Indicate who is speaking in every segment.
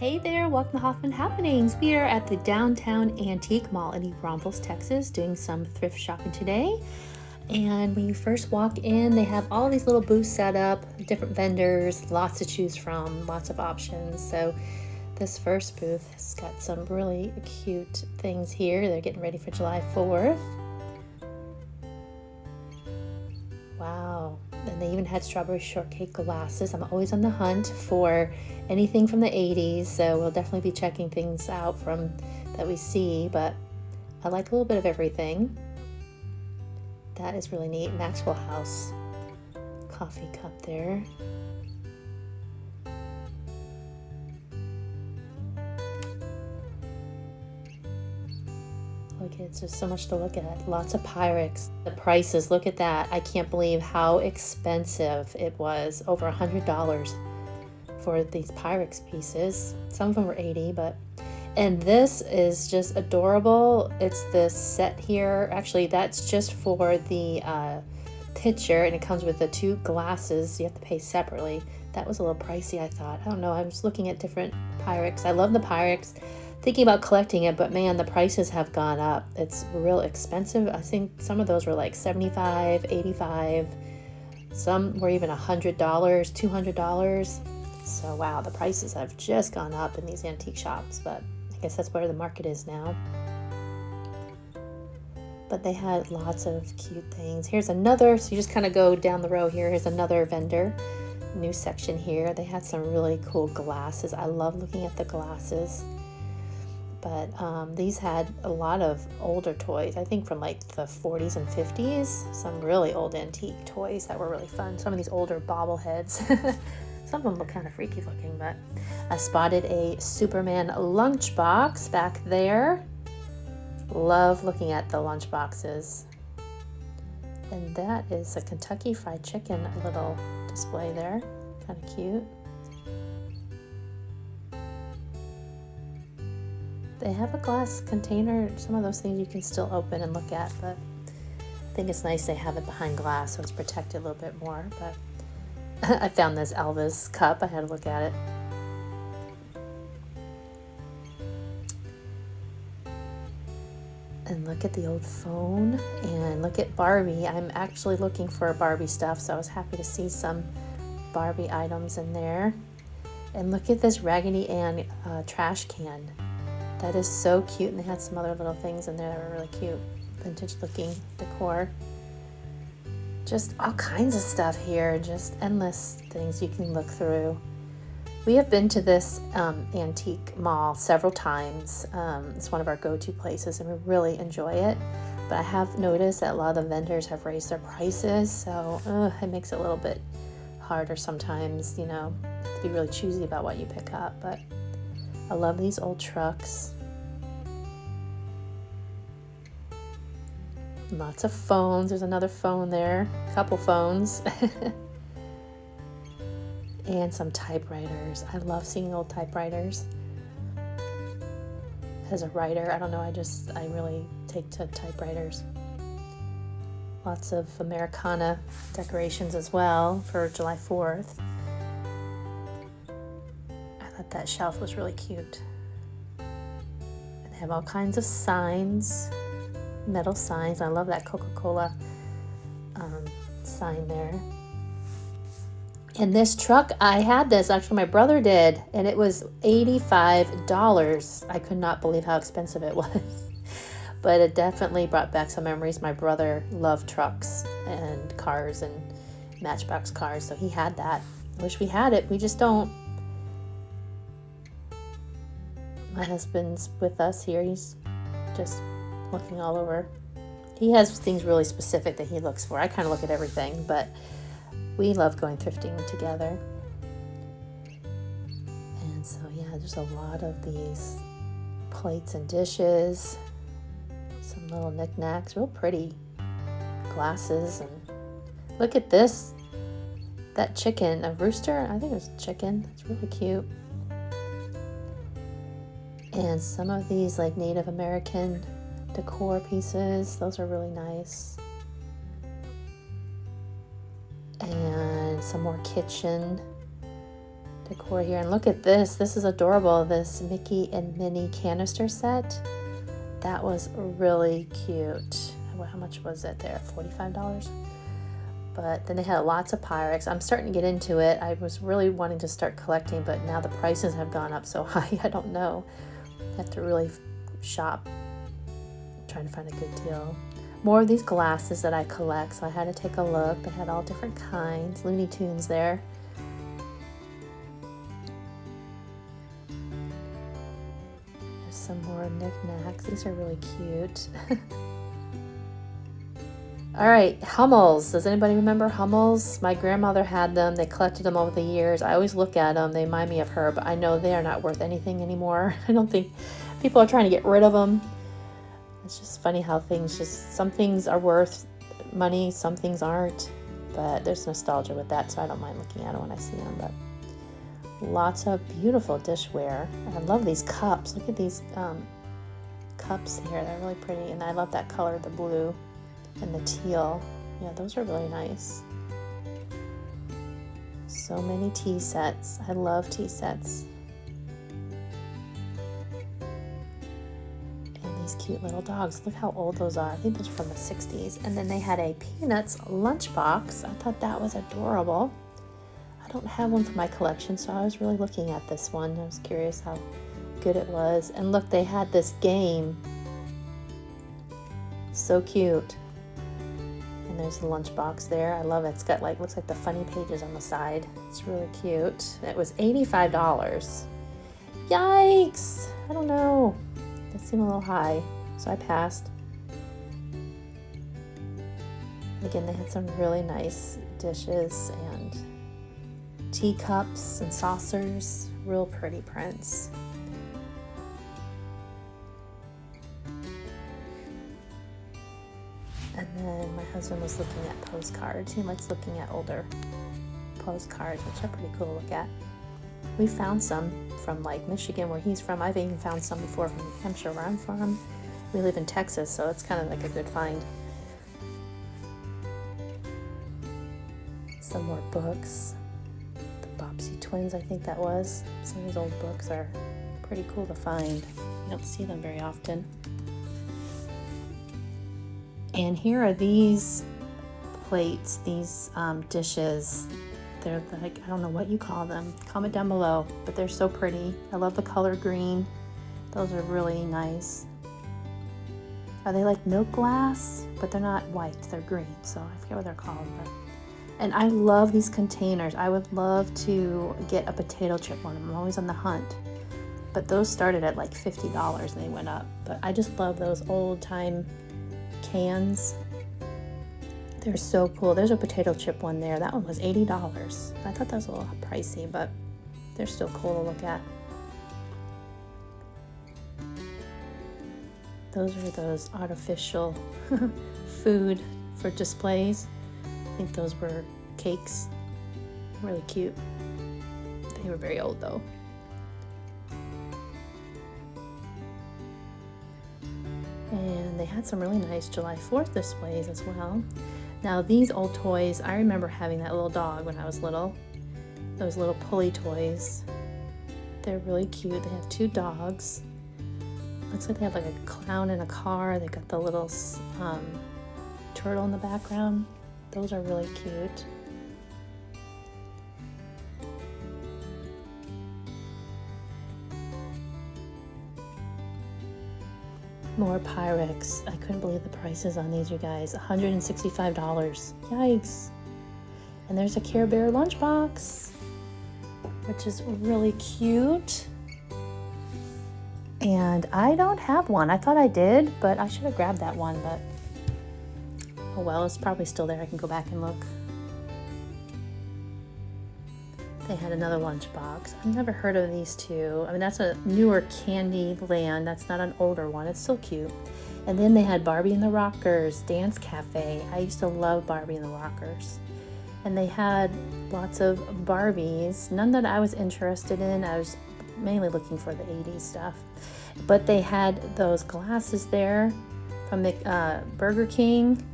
Speaker 1: Hey there, welcome to Hoffman Happenings. We are at the Downtown Antique Mall in Braunfels, Texas, doing some thrift shopping today. And when you first walk in, they have all these little booths set up, different vendors, lots to choose from, lots of options. So this first booth has got some really cute things here. They're getting ready for July 4th. Wow. And they even had strawberry shortcake glasses. I'm always on the hunt for anything from the 80s, so we'll definitely be checking things out from that we see, but I like a little bit of everything. That is really neat. Maxwell House coffee cup there. Look, it's just so much to look at. Lots of Pyrex. The prices, look at that. I can't believe how expensive it was. Over $100 for these Pyrex pieces. Some of them were 80, but... And this is just adorable. It's this set here. Actually, that's just for the pitcher, and it comes with the two glasses. You have to pay separately. That was a little pricey, I thought. I don't know. I was looking at different Pyrex. I love the Pyrex. Thinking about collecting it, but man, the prices have gone up. It's real expensive. I think some of those were like $75, $85. Some were even $100, $200. So wow, the prices have just gone up in these antique shops, but I guess that's where the market is now. But they had lots of cute things. Here's another, so you just kind of go down the row here. Here's another vendor, new section here. They had some really cool glasses. I love looking at the glasses. But these had a lot of older toys, I think from like the 40s and 50s. Some really old antique toys that were really fun. Some of these older bobbleheads. Some of them look kind of freaky looking, but I spotted a Superman lunchbox back there. Love looking at the lunchboxes. And that is a Kentucky Fried Chicken little display there. Kind of cute. They have a glass container. Some of those things you can still open and look at, but I think it's nice they have it behind glass so it's protected a little bit more. But I found this Elvis cup. I had to look at it. And look at the old phone, and look at Barbie. I'm actually looking for Barbie stuff, so I was happy to see some Barbie items in there. And look at this Raggedy Ann trash can. That is so cute, and they had some other little things in there that were really cute. Vintage looking decor. Just all kinds of stuff here, just endless things you can look through. We have been to this antique mall several times. It's one of our go-to places, and we really enjoy it. But I have noticed that a lot of the vendors have raised their prices, so it makes it a little bit harder sometimes, you know, to be really choosy about what you pick up. But I love these old trucks. Lots of phones. There's another phone there. A couple phones. And some typewriters. I love seeing old typewriters. As a writer, I don't know, I really take to typewriters. Lots of Americana decorations as well for July 4th. I thought that shelf was really cute. And they have all kinds of signs, metal signs. I love that Coca-Cola sign there. And this truck, I had this, actually my brother did, and it was $85. I could not believe how expensive it was. But it definitely brought back some memories. My brother loved trucks and cars and Matchbox cars, so he had that. I wish we had it, we just don't. My husband's with us here. He's just looking all over. He has things really specific that he looks for. I kind of look at everything, but we love going thrifting together. And so, yeah, there's a lot of these plates and dishes. Some little knickknacks, real pretty glasses. And look at this. That chicken, a rooster, I think it was chicken. It's really cute. And some of these like Native American decor pieces, those are really nice. And some more kitchen decor here. And look at this. This is adorable. This Mickey and Minnie canister set. That was really cute. How much was it there? $45? But then they had lots of Pyrex. I'm starting to get into it. I was really wanting to start collecting, but now the prices have gone up so high, I don't know. I have to really shop, trying to find a good deal. More of these glasses that I collect, so I had to take a look. They had all different kinds, Looney Tunes there. There's some more knickknacks. These are really cute. All right, Hummels. Does anybody remember Hummels? My grandmother had them. They collected them over the years. I always look at them. They remind me of her, but I know they are not worth anything anymore. I don't think people are trying to get rid of them. It's just funny how some things are worth money, some things aren't. But there's nostalgia with that, so I don't mind looking at it when I see them. But lots of beautiful dishware. I love these cups. Look at these cups here. They're really pretty, and I love that color, the blue and the teal. Yeah, those are really nice. So many tea sets. I love tea sets. And these cute little dogs. Look how old those are. I think those are from the 60s. And then they had a Peanuts lunchbox. I thought that was adorable. I don't have one for my collection, so I was really looking at this one. I was curious how good it was. And look, they had this game. So cute. And there's the lunchbox there. I love it. It's got looks like the funny pages on the side. It's really cute. It was $85. Yikes! I don't know. That seemed a little high, so I passed. Again, they had some really nice dishes and teacups and saucers. Real pretty prints. And then my husband was looking at postcards. He likes looking at older postcards, which are pretty cool to look at. We found some from Michigan, where he's from. I've even found some before from New Hampshire, where I'm from. We live in Texas, so it's kind of like a good find. Some more books. The Bobbsey Twins, I think that was. Some of these old books are pretty cool to find. You don't see them very often. And here are these plates, these dishes. They're like, I don't know what you call them. Comment down below, but they're so pretty. I love the color green. Those are really nice. Are they like milk glass? But they're not white, they're green, so I forget what they're called. And I love these containers. I would love to get a potato chip one. I'm always on the hunt. But those started at like $50 and they went up. But I just love those old time cans. They're so cool. There's a potato chip one there. That one was $80. I thought that was a little pricey, but they're still cool to look at. Those are those artificial food for displays. I think those were cakes. Really cute. They were very old though. And they had some really nice July 4th displays as well. Now these old toys, I remember having that little dog when I was little. Those little pulley toys. They're really cute. They have two dogs. Looks like they have like a clown in a car. They got the little turtle in the background. Those are really cute. More Pyrex. I couldn't believe the prices on these, you guys. $165. Yikes. And there's a Care Bear lunchbox, which is really cute. And I don't have one. I thought I did, but I should have grabbed that one, but oh well, it's probably still there. I can go back and look. They had another lunchbox. I've never heard of these two. I mean, that's a newer Candy Land. That's not an older one. It's still cute. And then they had Barbie and the Rockers Dance Cafe. I used to love Barbie and the Rockers. And they had lots of Barbies. None that I was interested in. I was mainly looking for the 80s stuff. But they had those glasses there from Burger King.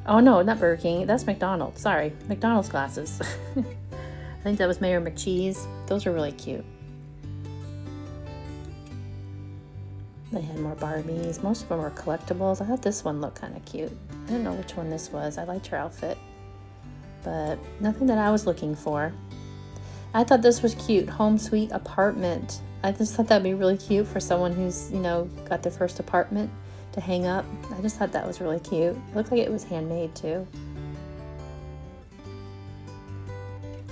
Speaker 1: Oh no, not Burger King. That's McDonald's. Sorry, McDonald's glasses. think that was Mayor McCheese. Those are really cute. They had more Barbies. Most of them were collectibles. I thought this one looked kind of cute. I didn't know which one this was. I liked her outfit, but nothing that I was looking for. I thought this was cute. Home Sweet Apartment. I just thought that'd be really cute for someone who's, you know, got their first apartment to hang up. I just thought that was really cute. It looked like it was handmade too.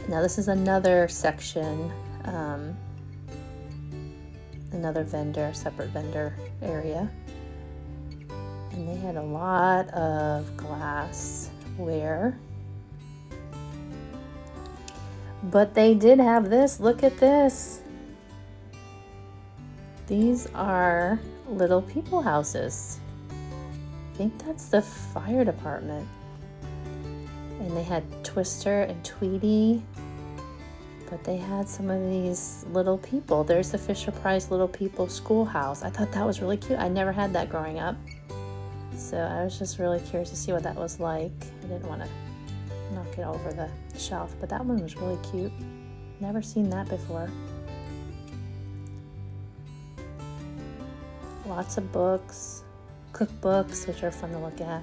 Speaker 1: Now this is another section, another vendor, separate vendor area. And they had a lot of glassware. But they did have this. Look at this. These are little people houses. I think that's the fire department. And they had Twister and Tweety. But they had some of these little people. There's the Fisher-Price Little People Schoolhouse. I thought that was really cute. I never had that growing up. So I was just really curious to see what that was like. I didn't want to knock it over the shelf, but that one was really cute. Never seen that before. Lots of books, cookbooks, which are fun to look at.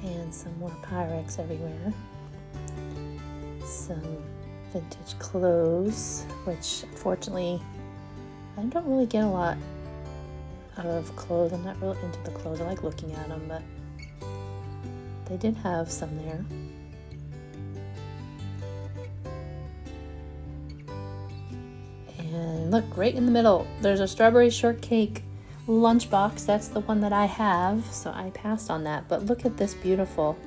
Speaker 1: And some more Pyrex everywhere. Some vintage clothes, which unfortunately I don't really get a lot of clothes. I'm not really into the clothes. I like looking at them, but they did have some there. And look, right in the middle, there's a strawberry shortcake lunchbox. That's the one that I have, so I passed on that. But look at this beautiful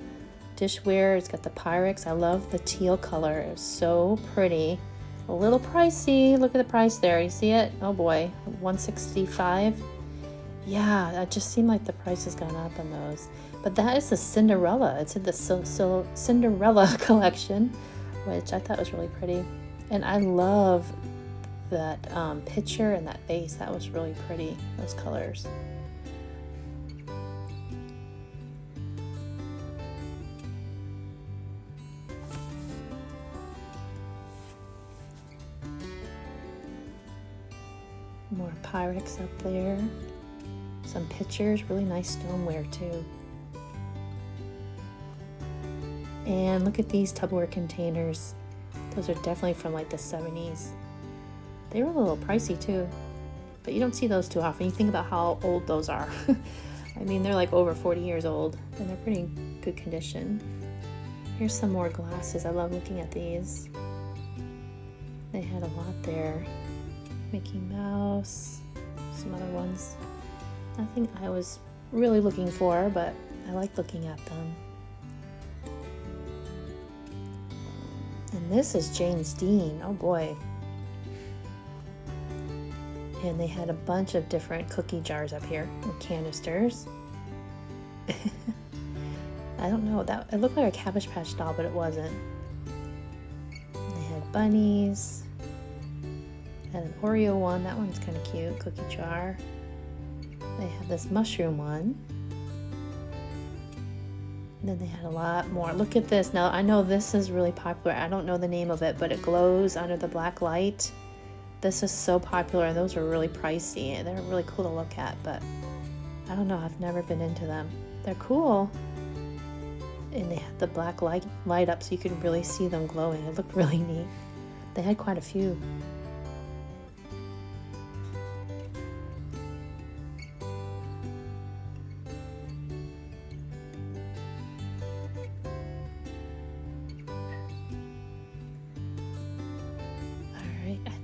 Speaker 1: dishware. It's got the Pyrex. I love the teal color. It's so pretty. A little pricey. Look at the price there. You see it? Oh boy, $165. Yeah, it just seemed like the price has gone up on those. But that is the Cinderella. It's in the Cinderella collection, which I thought was really pretty. And I love that picture and that vase. That was really pretty, those colors. More Pyrex up there. Some pictures, really nice stoneware too. And look at these Tupperware containers. Those are definitely from like the 70s. They were a little pricey too, but you don't see those too often. You think about how old those are. I mean, they're like over 40 years old and they're pretty good condition. Here's some more glasses. I love looking at these. They had a lot there. Mickey Mouse, some other ones. Nothing I was really looking for, but I like looking at them. And this is James Dean. Oh boy. And they had a bunch of different cookie jars up here and canisters. I don't know, that it looked like a Cabbage Patch doll, but it wasn't. They had bunnies. Had an Oreo one. That one's kind of cute. Cookie jar. They have this mushroom one. And then they had a lot more. Look at this. Now, I know this is really popular. I don't know the name of it, but it glows under the black light. This is so popular, and those are really pricey. And they're really cool to look at, but I don't know. I've never been into them. They're cool. And they had the black light up so you could really see them glowing. It looked really neat. They had quite a few.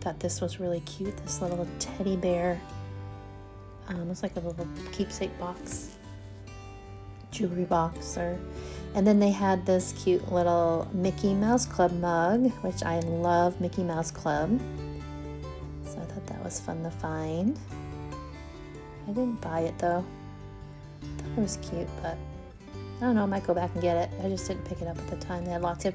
Speaker 1: Thought this was really cute. This little teddy bear. Looks like a little keepsake box, jewelry box, and then they had this cute little Mickey Mouse Club mug, which I love Mickey Mouse Club. So I thought that was fun to find. I didn't buy it though. I thought it was cute, but I don't know. I might go back and get it. I just didn't pick it up at the time. They had lots of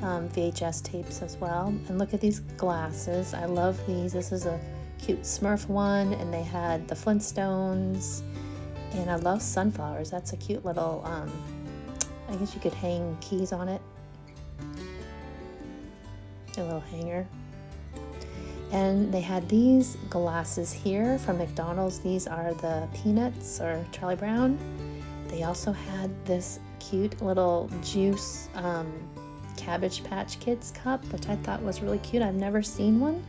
Speaker 1: VHS tapes as well. And look at these glasses. I love these. This is a cute Smurf one, and they had the Flintstones And I love sunflowers. That's a cute little, I guess you could hang keys on it. A little hanger. And they had these glasses here from McDonald's. These are the Peanuts or Charlie Brown. They also had this cute little juice Cabbage Patch Kids cup, which I thought was really cute. I've never seen one.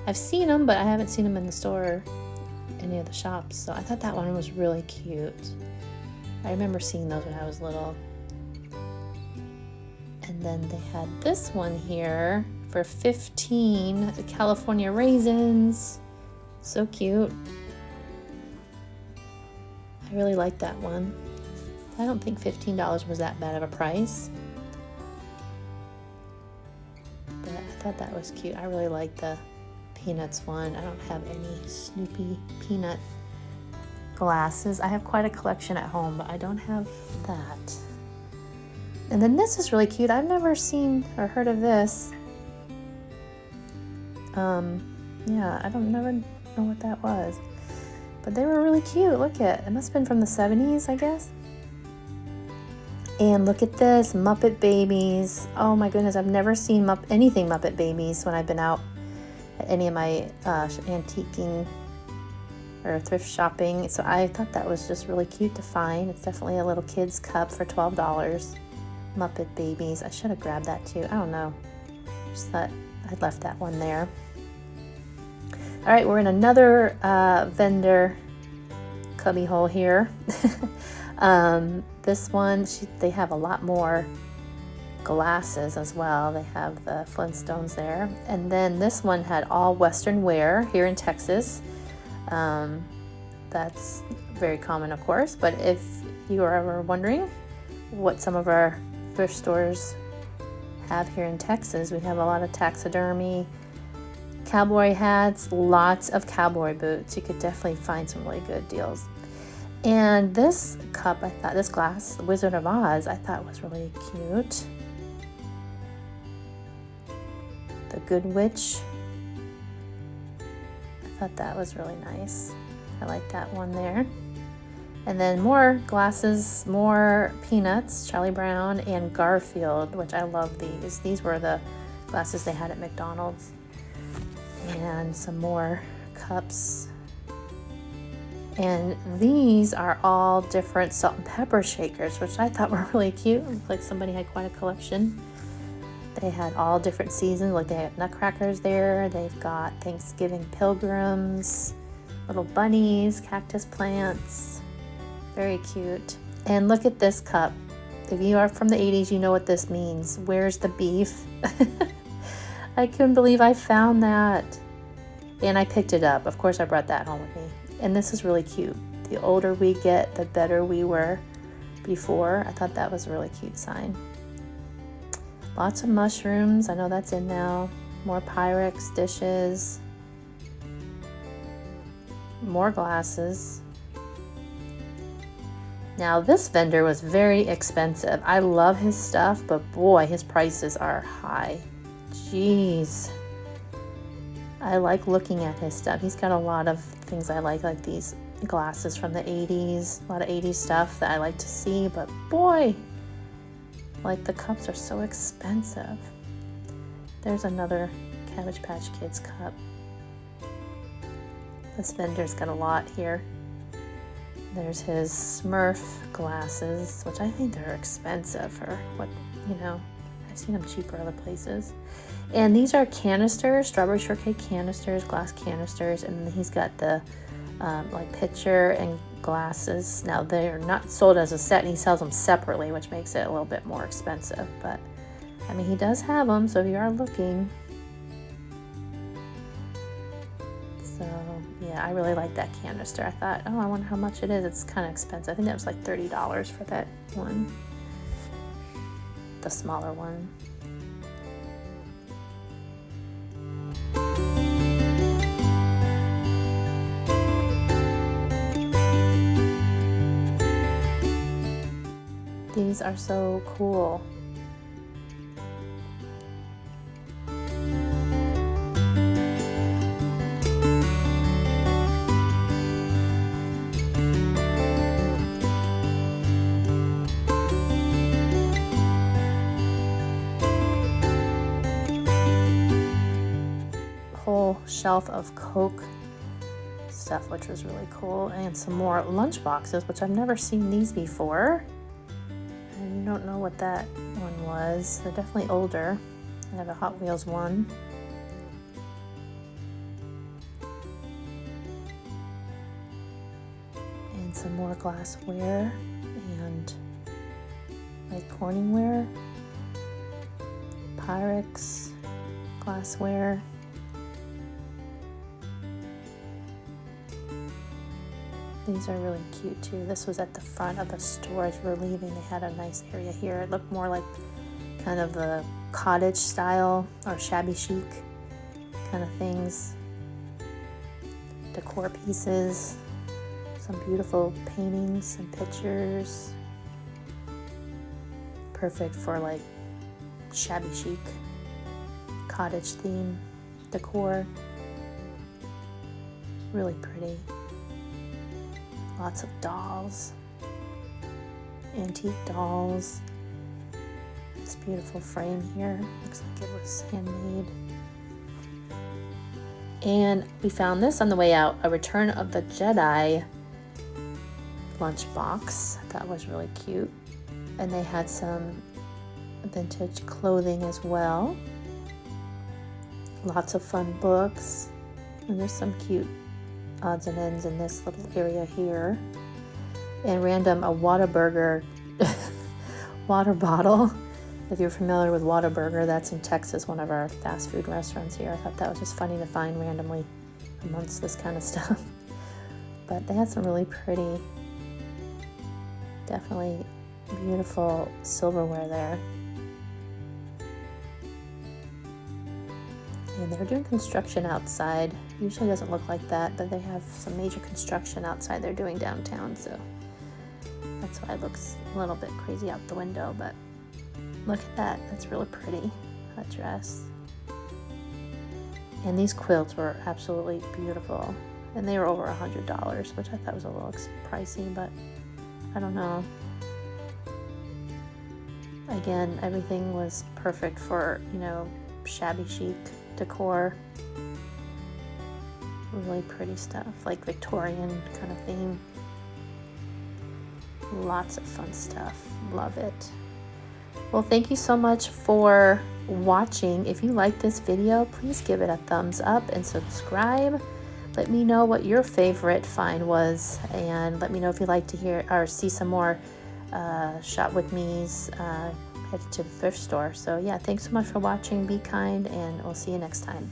Speaker 1: I've seen them, but I haven't seen them in the store or any of the shops. So I thought that one was really cute. I remember seeing those when I was little. And then they had this one here for 15, the California raisins. So cute. I really like that one. I don't think $15 was that bad of a price. But I thought that was cute. I really like the Peanuts one. I don't have any Snoopy peanut glasses. I have quite a collection at home, but I don't have that. And then this is really cute. I've never seen or heard of this. Yeah, I don't never know what that was. But they were really cute. Look at it. Must have been from the 70s, I guess. And look at this, Muppet Babies. Oh my goodness, I've never seen anything Muppet Babies when I've been out at any of my antiquing or thrift shopping. So I thought that was just really cute to find. It's definitely a little kid's cup for $12. Muppet Babies. I should have grabbed that too. I don't know. Just thought I'd left that one there. All right, we're in another vendor cubby hole here. This one, they have a lot more glasses as well. They have the Flintstones there. And then this one had all Western wear here in Texas. That's very common, of course. But if you are ever wondering what some of our thrift stores have here in Texas, we have a lot of taxidermy, cowboy hats, lots of cowboy boots. You could definitely find some really good deals. And this cup, this glass, the Wizard of Oz, I thought was really cute. The Good Witch. I thought that was really nice. I like that one there. And then more glasses, more Peanuts, Charlie Brown, and Garfield, which I love these. These were the glasses they had at McDonald's. And some more cups. And these are all different salt and pepper shakers, which I thought were really cute. Looked like somebody had quite a collection. They had all different seasons. Like they had nutcrackers there. They've got Thanksgiving pilgrims, little bunnies, cactus plants. Very cute. And look at this cup. If you are from the 80s, you know what this means. Where's the beef? I couldn't believe I found that. And I picked it up. Of course, I brought that home with me. And this is really cute. The older we get, the better we were before. I thought that was a really cute sign. Lots of mushrooms. I know that's in now. More Pyrex dishes. More glasses. Now this vendor was very expensive. I love his stuff, but boy, his prices are high. Jeez. I like looking at his stuff. He's got a lot of things I like these glasses from the 80s. A lot of 80s stuff that I like to see, but boy, like the cups are so expensive. There's another Cabbage Patch Kids cup. This vendor's got a lot here. There's his Smurf glasses, which I think they're expensive for what, I've seen them cheaper other places. And these are canisters, strawberry shortcake canisters, glass canisters, and then he's got the pitcher and glasses. Now they're not sold as a set, and he sells them separately, which makes it a little bit more expensive. But I mean, he does have them, so if you are looking. So yeah, I really like that canister. I thought, oh, I wonder how much it is. It's kind of expensive. I think that was like $30 for that one, the smaller one. These are so cool. shelf of Coke stuff, which was really cool, and some more lunch boxes, which I've never seen these before. I don't know what that one was. They're definitely older. I have a Hot Wheels one. And some more glassware and like Corningware, Pyrex glassware. These are really cute too. This was at the front of the store as you were leaving. They had a nice area here. It looked more like kind of the cottage style or shabby chic kind of things. Decor pieces, some beautiful paintings and pictures. Perfect for like shabby chic cottage theme decor. Really pretty. Lots of dolls, antique dolls. This beautiful frame here, looks like it was handmade. And we found this on the way out, a Return of the Jedi lunchbox. That was really cute. And they had some vintage clothing as well. Lots of fun books. And there's some cute odds and ends in this little area here. And random, a Whataburger water bottle. If you're familiar with Whataburger, that's in Texas, one of our fast food restaurants here. I thought that was just funny to find randomly amongst this kind of stuff. But they had some really pretty, definitely beautiful silverware there. And they're doing construction outside. Usually doesn't look like that, but they have some major construction outside they're doing downtown, so that's why it looks a little bit crazy out the window. But look at that, that's really pretty, that dress. And these quilts were absolutely beautiful, and they were over $100, which I thought was a little pricey, but I don't know. Again, everything was perfect for, you know, shabby chic decor. Really pretty stuff, like Victorian kind of theme. Lots of fun stuff. Love it. Well, thank you so much for watching. If you like this video, please give it a thumbs up and subscribe. Let me know what your favorite find was, and let me know if you'd like to hear or see some more shop with me's headed to the thrift store. So yeah, thanks so much for watching. Be kind, and we'll see you next time.